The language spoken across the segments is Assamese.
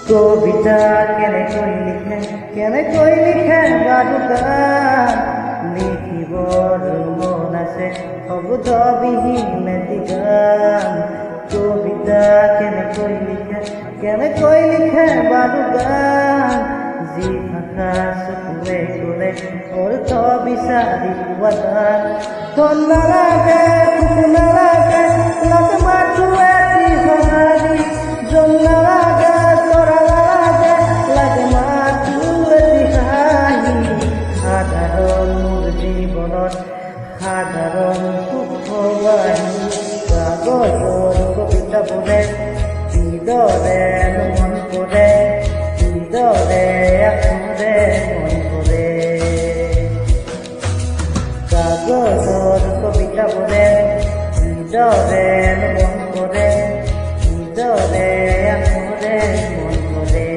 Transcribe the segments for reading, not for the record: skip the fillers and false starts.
কবিতা কেনেকৈ লিখে বাৰু গান লিখিবৰ মন আছে শব্দবিহীন এটি গান কবিতা কেনেকৈ লিখে বাৰু গান যি ভাষা চকুৰে ক'লে অৰ্থ বিচাৰি পোৱা গান ধন নালাগে সুখ নালাগে লাগে মাথো এটি সঁহাৰি জন নালাগে তৰা নালাগে লাগে মাথো এটি হাঁহি সাধাৰণ মোৰ জীৱনত সাধাৰণ সুখ আহি কাগজৰ কবিতা বোলে কিদৰে মন পৰে কিদৰে আখৰে মন পৰে কাগজৰ কবিতা বোলে কিদৰে মন পৰে কিদৰে আখৰে মন পৰে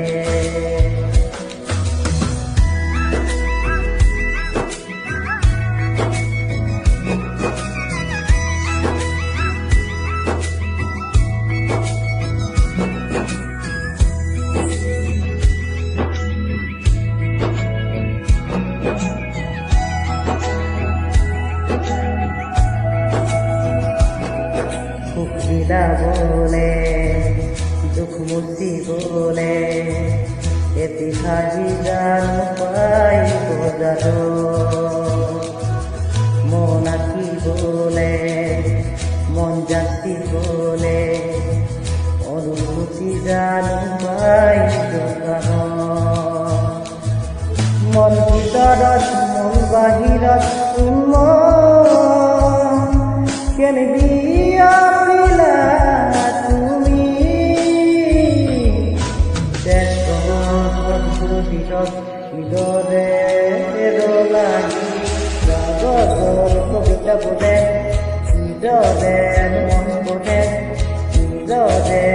বলে দুখ মুছিবলে এটি হাঁহি গান পাই বজাত মন আঁকিবলে মন যাচিবলে অনুভূতি গান পাই দোকান মন ভিতৰত মন বাহিৰত কেনে বিয়পিলা তুমি ভিতৰত কিদৰে লাগি কাগজৰ কবিতা বোলে কিদৰে মন পৰে কিদৰে